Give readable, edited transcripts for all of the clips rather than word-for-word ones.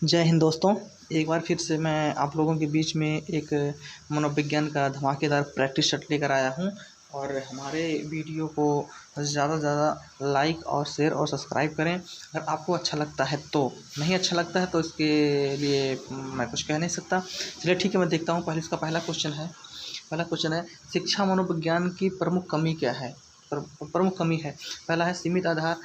जय हिंद दोस्तों। एक बार फिर से मैं आप लोगों के बीच में एक मनोविज्ञान का धमाकेदार प्रैक्टिस सेट लेकर आया हूं और हमारे वीडियो को ज़्यादा से ज़्यादा लाइक और शेयर और सब्सक्राइब करें। अगर आपको अच्छा लगता है तो, नहीं अच्छा लगता है तो इसके लिए मैं कुछ कह नहीं सकता। चलिए ठीक है, मैं देखता हूँ। पहले इसका पहला क्वेश्चन है शिक्षा मनोविज्ञान की प्रमुख कमी क्या है। प्रमुख कमी है, पहला है सीमित आधार,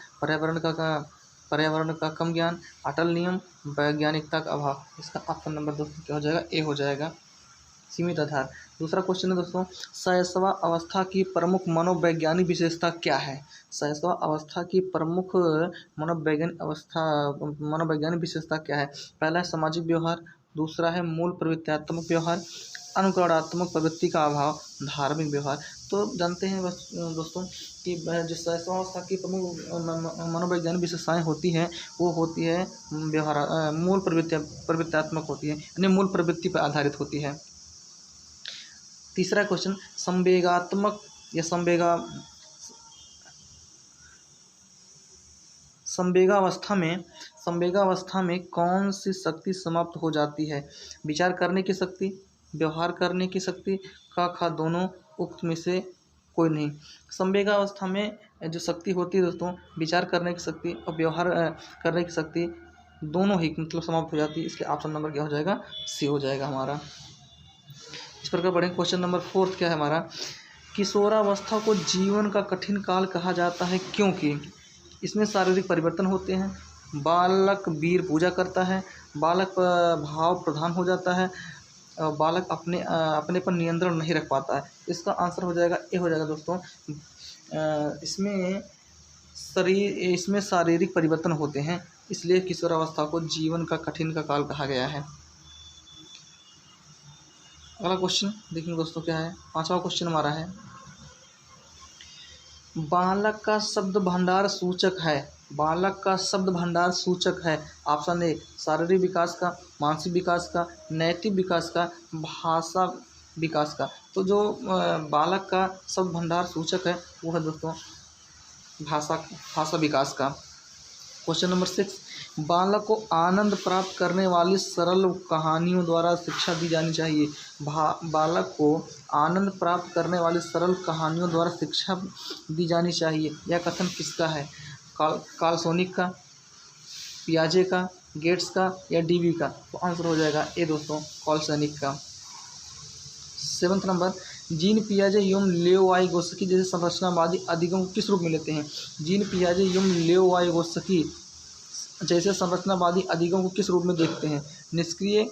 पर्यावरण का कम ज्ञान, अटल नियम, वैज्ञानिकता का अभाव। इसका ऑप्शन नंबर दोस्तों क्या हो जाएगा? ए हो जाएगा, सीमित आधार। दूसरा क्वेश्चन है दोस्तों, शैशव अवस्था की प्रमुख मनोवैज्ञानिक विशेषता क्या है। शैशव अवस्था की प्रमुख मनोवैज्ञानिक विशेषता क्या है? पहला है सामाजिक व्यवहार, दूसरा है मूल प्रवृत्त्यात्मक व्यवहार, अनुकरणात्मक प्रवृत्ति का अभाव, धार्मिक व्यवहार। तो जानते हैं बस दोस्तों कि जिस शैशवावस्था की प्रमुख मनोवैज्ञानिक विशेषताएं होती हैं वो होती है व्यवहार, मूल प्रवृत्त्यात्मक होती है, यानी मूल प्रवृत्ति पर आधारित होती है। तीसरा क्वेश्चन, संवेगात्मक या संवेगावस्था में कौन सी शक्ति समाप्त हो जाती है? विचार करने की शक्ति, व्यवहार करने की शक्ति, ख दोनों, उक्त में से कोई नहीं। संवेगावस्था में जो शक्ति होती है दोस्तों, विचार करने की शक्ति और व्यवहार करने की शक्ति दोनों ही मतलब समाप्त हो जाती है। इसलिए ऑप्शन नंबर क्या हो जाएगा? सी हो जाएगा हमारा। इस प्रकार बढ़ेंगे। क्वेश्चन नंबर 4 क्या है हमारा? किशोरावस्था को जीवन का कठिन काल कहा जाता है क्योंकि इसमें शारीरिक परिवर्तन होते हैं, बालक वीर पूजा करता है, बालक भाव प्रधान हो जाता है, बालक अपने पर नियंत्रण नहीं रख पाता है। इसका आंसर हो जाएगा ए हो जाएगा दोस्तों। इसमें शारीरिक परिवर्तन होते हैं, इसलिए किशोरावस्था को जीवन का कठिन का काल कहा गया है। अगला क्वेश्चन देखिए दोस्तों क्या है। 5वां क्वेश्चन हमारा है, बालक का शब्द भंडार सूचक है। बालक का शब्द भंडार सूचक है। ऑप्शन ए शारीरिक विकास का, मानसिक विकास का, नैतिक विकास का, भाषा विकास का। तो जो बालक का शब्द भंडार सूचक है वो है दोस्तों भाषा विकास का। क्वेश्चन नंबर 6, बालक को आनंद प्राप्त करने वाली सरल कहानियों द्वारा शिक्षा दी जानी चाहिए। बालक को आनंद प्राप्त करने वाली सरल कहानियों द्वारा शिक्षा दी जानी चाहिए। यह कथन किसका है? कार्लसोनिक का, पियाजे का, गेट्स का या डीवी का? तो आंसर हो जाएगा ए दोस्तों, कार्लसोनिक का। 7वां नंबर, जीन पियाजे एवं लेओ-वाइगोत्स्की जैसे संरचनावादी अधिगम को किस रूप में लेते हैं? जीन पियाजे एवं लेओ-वाइगोत्स्की जैसे संरचनावादी अधिगम को किस रूप में देखते हैं? निष्क्रिय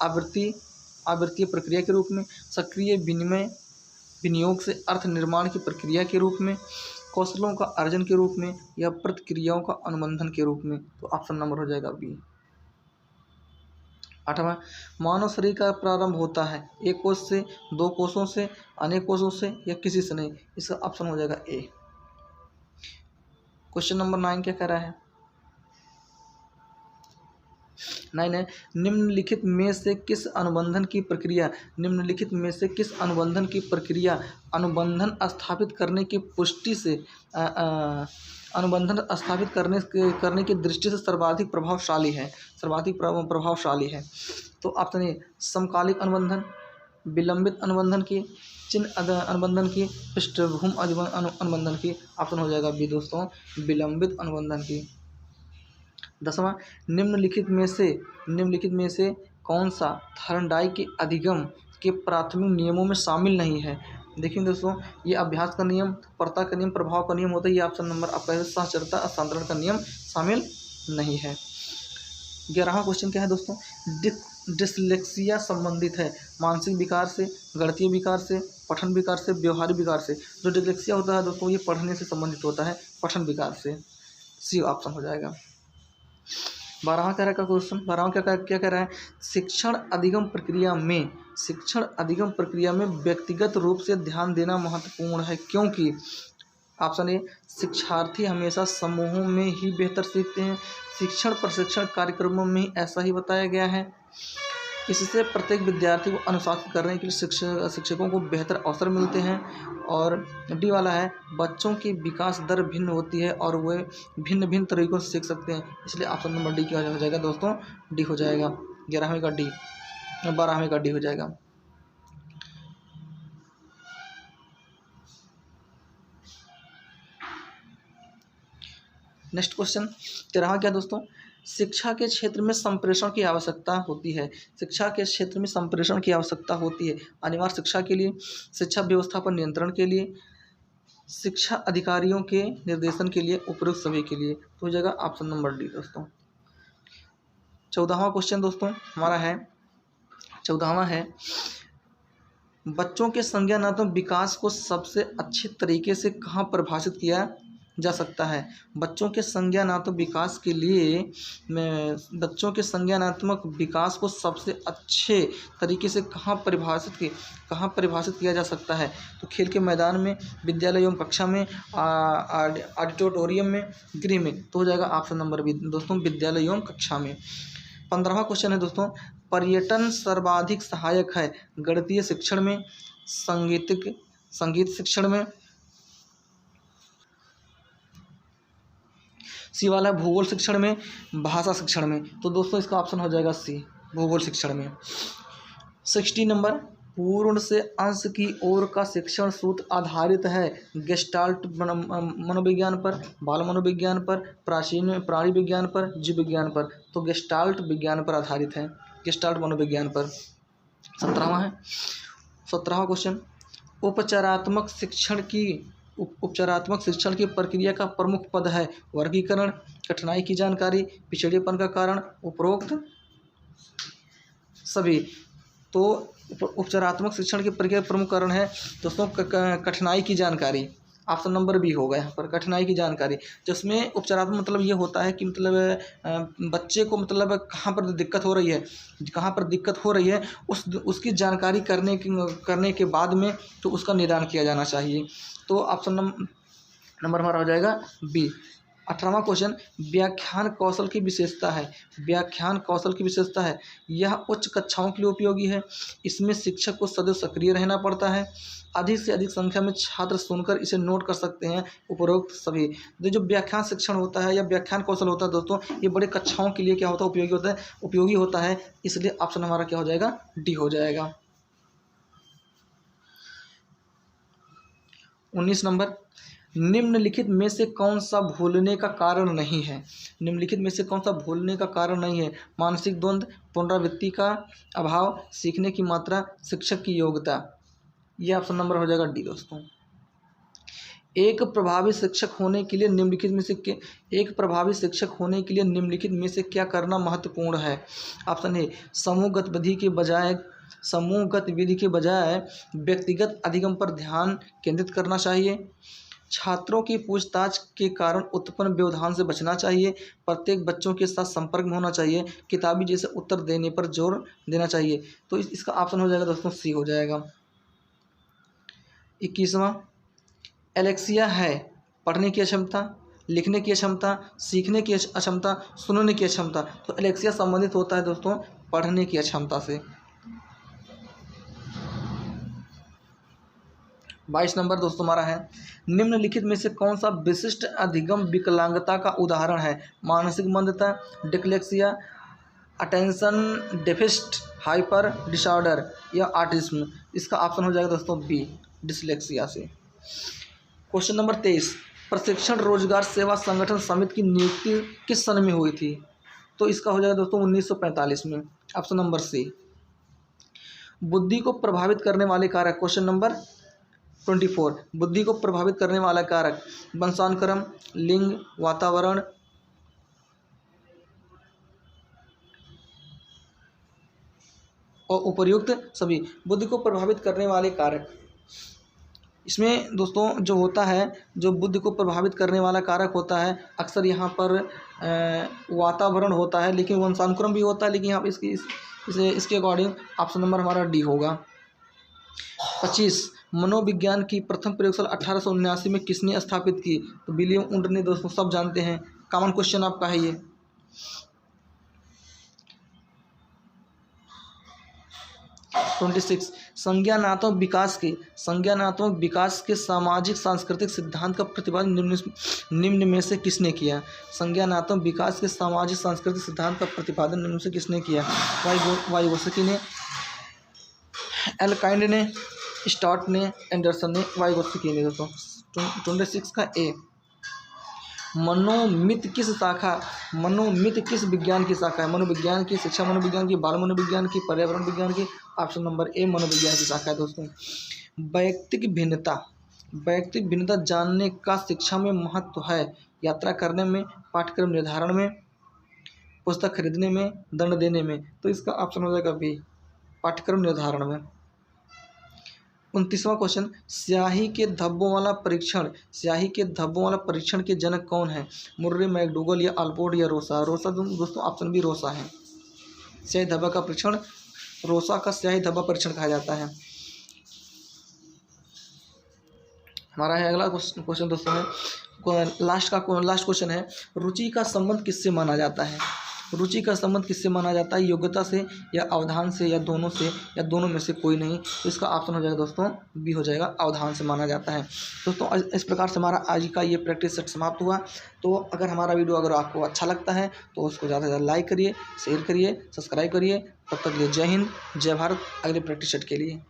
आवृत्तीय प्रक्रिया के रूप में, सक्रिय विनियोग से अर्थ निर्माण की प्रक्रिया के रूप में, कौशलों का अर्जन के रूप में या प्रतिक्रियाओं का अनुबंधन के रूप में? तो ऑप्शन नंबर हो जाएगा बी। 8वां, मानव शरीर का प्रारंभ होता है एक कोष से, दो कोषों से, अनेक कोषों से या किसी से नहीं? इसका ऑप्शन हो जाएगा ए। क्वेश्चन नंबर 9 क्या कह रहा है? 9 है, निम्नलिखित में से किस अनुबंधन की प्रक्रिया अनुबंधन स्थापित करने की पुष्टि से अनुबंधन स्थापित करने की दृष्टि से सर्वाधिक प्रभावशाली है? तो ऑप्शन ए समकालिक अनुबंधन, विलंबित अनुबंधन की, चिन्ह अनुबंधन की, पृष्ठभूमि अनुबंधन की। ऑप्शन हो जाएगा बी दोस्तों, विलंबित अनुबंधन की। 10वां, निम्नलिखित में से कौन सा थॉर्नडाइक के अधिगम के प्राथमिक नियमों में शामिल नहीं है? देखिए दोस्तों, ये अभ्यास का नियम, पर्ता का नियम, प्रभाव का नियम होता है। ये ऑप्शन नंबर आपका साहचर्यता हस्तांतरण का नियम शामिल नहीं है। 11वां क्वेश्चन क्या है दोस्तों? डिसलेक्सिया संबंधित है मानसिक विकार से, गणितीय विकार से, पठन विकार से, व्यवहारिक विकार से? जो डिसलेक्सिया होता है दोस्तों, ये पढ़ने से संबंधित होता है, पठन विकार से। सी ऑप्शन हो जाएगा। 12वां कह रहा है क्वेश्चन, 12वां क्या कह रहा है? शिक्षण अधिगम प्रक्रिया में व्यक्तिगत रूप से ध्यान देना महत्वपूर्ण है क्योंकि ऑप्शन ए शिक्षार्थी हमेशा समूहों में ही बेहतर सीखते हैं, शिक्षण प्रशिक्षण कार्यक्रमों में ही ऐसा ही बताया गया है, इससे प्रत्येक विद्यार्थी को अनुशासित करने के लिए शिक्षकों को बेहतर अवसर मिलते हैं। और डी वाला है, बच्चों की विकास दर भिन्न होती है और वे भिन्न भिन्न तरीकों से सीख सकते हैं, इसलिए ऑप्शन नंबर डी क्या हो जाएगा दोस्तों, डी हो जाएगा। 11वीं का डी, 12वीं का डी हो जाएगा। नेक्स्ट क्वेश्चन 13वां क्या दोस्तों, शिक्षा के क्षेत्र में संप्रेषण की आवश्यकता होती है। शिक्षा के क्षेत्र में संप्रेषण की आवश्यकता होती है अनिवार्य शिक्षा के लिए, शिक्षा व्यवस्था पर नियंत्रण के लिए, शिक्षा अधिकारियों के निर्देशन के लिए, उपयुक्त सभी के लिए। तो हो जाएगा ऑप्शन नंबर डी दोस्तों। 14वां क्वेश्चन दोस्तों हमारा है, 14वां है, बच्चों के संज्ञानात्मक विकास को सबसे अच्छे तरीके से कहाँ परिभाषित किया जा सकता है। बच्चों के संज्ञानात्मक विकास के लिए बच्चों के संज्ञानात्मक विकास को सबसे अच्छे तरीके से कहाँ परिभाषित किया जा सकता है। तो खेल के मैदान में, विद्यालय एवं कक्षा में, ऑडिटोरियम में, गृह में। तो हो जाएगा ऑप्शन नंबर बी दोस्तों, विद्यालय एवं कक्षा में। 15वां क्वेश्चन है दोस्तों, पर्यटन सर्वाधिक सहायक है गणितीय शिक्षण में, संगीत शिक्षण में, सी वाला भूगोल शिक्षण में, भाषा शिक्षण में। तो दोस्तों इसका ऑप्शन हो जाएगा सी, भूगोल शिक्षण में। 60 नंबर, पूर्ण से अंश की ओर का शिक्षण सूत्र आधारित है गेस्टाल्ट मनोविज्ञान पर, बाल मनोविज्ञान पर, प्राणी विज्ञान पर, जीव विज्ञान पर। तो गेस्टाल्ट विज्ञान पर आधारित है, गेस्टाल्ट मनोविज्ञान पर। 17वां क्वेश्चन, उपचारात्मक शिक्षण की प्रक्रिया का प्रमुख पद है वर्गीकरण, कठिनाई की जानकारी, पिछड़ेपन का कारण, उपरोक्त सभी। तो उपचारात्मक शिक्षण की प्रक्रिया प्रमुख कारण है दोस्तों कठिनाई की जानकारी। ऑप्शन नंबर बी होगा यहाँ पर, कठिनाई की जानकारी, जिसमें उपचारात्मक मतलब ये होता है कि मतलब बच्चे को मतलब कहाँ पर दिक्कत हो रही है उसकी जानकारी करने के बाद में तो उसका निदान किया जाना चाहिए। तो ऑप्शन नंबर हमारा हो जाएगा बी। 18वां क्वेश्चन, व्याख्यान कौशल की विशेषता है, यह उच्च कक्षाओं के लिए उपयोगी है, इसमें शिक्षक को सदैव सक्रिय रहना पड़ता है, अधिक से अधिक संख्या में छात्र सुनकर इसे नोट कर सकते हैं, उपरोक्त सभी। तो जो व्याख्यान शिक्षण होता है या व्याख्यान कौशल होता है दोस्तों, ये बड़े कक्षाओं के लिए क्या होता है, उपयोगी होता है, इसलिए ऑप्शन हमारा क्या हो जाएगा, डी हो जाएगा। 19 नंबर, निम्नलिखित में से कौन सा भूलने का कारण नहीं है। मानसिक द्वंद्व, पुनरावृत्ति का अभाव, सीखने की मात्रा, शिक्षक की योग्यता। यह ऑप्शन नंबर हो जाएगा डी दोस्तों। एक प्रभावी शिक्षक होने के लिए निम्नलिखित में से क्या करना महत्वपूर्ण है। ऑप्शन ए, समूह गतिविधि के बजाय व्यक्तिगत अधिगम पर ध्यान केंद्रित करना चाहिए, छात्रों की पूछताछ के कारण उत्पन्न व्यवधान से बचना चाहिए, प्रत्येक बच्चों के साथ संपर्क में होना चाहिए, किताबी जैसे उत्तर देने पर जोर देना चाहिए। तो इसका ऑप्शन हो जाएगा दोस्तों सी हो जाएगा। 21वां, एलेक्सिया है पढ़ने की अक्षमता, लिखने की अक्षमता, सीखने की अक्षमता, सुनने की अक्षमता। तो एलेक्सिया संबंधित होता है दोस्तों पढ़ने की अक्षमता से। 22 नंबर दोस्तों हमारा है, निम्नलिखित में से कौन सा विशिष्ट अधिगम विकलांगता का उदाहरण है। मानसिक मंदता, dyslexia, attention deficit hyper disorder या ऑटिज्म। इसका ऑप्शन हो जाएगा दोस्तों बी, डिसलेक्सिया से। क्वेश्चन नंबर 23, प्रशिक्षण रोजगार सेवा संगठन समिति की नियुक्ति किस सन में हुई थी। तो इसका हो जाएगा दोस्तों 1945 में, ऑप्शन नंबर सी। बुद्धि को प्रभावित करने वाले कारक, क्वेश्चन नंबर 24, बुद्धि को प्रभावित करने वाला कारक, वंशानुक्रम, लिंग, वातावरण, और उपर्युक्त सभी। बुद्धि को प्रभावित करने वाले कारक, इसमें दोस्तों जो होता है, जो बुद्धि को प्रभावित करने वाला कारक होता है, अक्सर यहाँ पर वातावरण होता है, लेकिन वंशानुक्रम भी होता है, लेकिन यहाँ पर इसके अकॉर्डिंग ऑप्शन नंबर हमारा डी होगा। 25, मनोविज्ञान की प्रथम प्रयोगशाला 1879 में किसने स्थापित की। तो विलियम वुंड ने दोस्तों, सब जानते हैं, कॉमन क्वेश्चन आपका है ये। 26 संज्ञानात्मक विकास के सामाजिक सांस्कृतिक सिद्धांत का प्रतिपादन निम्न में से किसने किया। संज्ञानात्मक विकास के सामाजिक सांस्कृतिक सिद्धांत का प्रतिपादन निम्न में से किसने किया। वाइगोत्स्की ने, एलकाइंड ने, स्टॉट ने, एंडरसन ने, वाइगोत्स्की ने। दोस्तों 26 का ए, मनोमित किस विज्ञान की शाखा है। मनोविज्ञान की, शिक्षा मनोविज्ञान की, बाल मनोविज्ञान की, पर्यावरण विज्ञान की। ऑप्शन नंबर ए मनोविज्ञान की शाखा है। दोस्तों वैयक्तिक भिन्नता जानने का शिक्षा में महत्व है। यात्रा करने में, पाठ्यक्रम निर्धारण में, पुस्तक खरीदने में, दंड देने में। तो इसका ऑप्शन हो जाएगा बी, पाठ्यक्रम निर्धारण में। 29वां क्वेश्चन, स्याही के धब्बों वाला परीक्षण के जनक कौन है। मुर्रे, मैकडूगल या अल्पोर्ट या रोसा। दोस्तों ऑप्शन बी रोसा है। स्याही धब्बा का परीक्षण रोसा का स्याही धब्बा परीक्षण कहा जाता है। हमारा है अगला क्वेश्चन दोस्तों है लास्ट क्वेश्चन है, रुचि का संबंध किससे माना जाता है। योग्यता से या अवधान से या दोनों से या दोनों में से कोई नहीं। तो इसका ऑप्शन हो जाएगा दोस्तों बी हो जाएगा, अवधान से माना जाता है। दोस्तों इस प्रकार से हमारा आज का ये प्रैक्टिस सेट समाप्त हुआ। तो अगर हमारा वीडियो अगर आपको अच्छा लगता है तो उसको ज़्यादा से ज़्यादा लाइक करिए, शेयर करिए, सब्सक्राइब करिए। तब तक के लिए जय हिंद, जय भारत। अगले प्रैक्टिस सेट के लिए।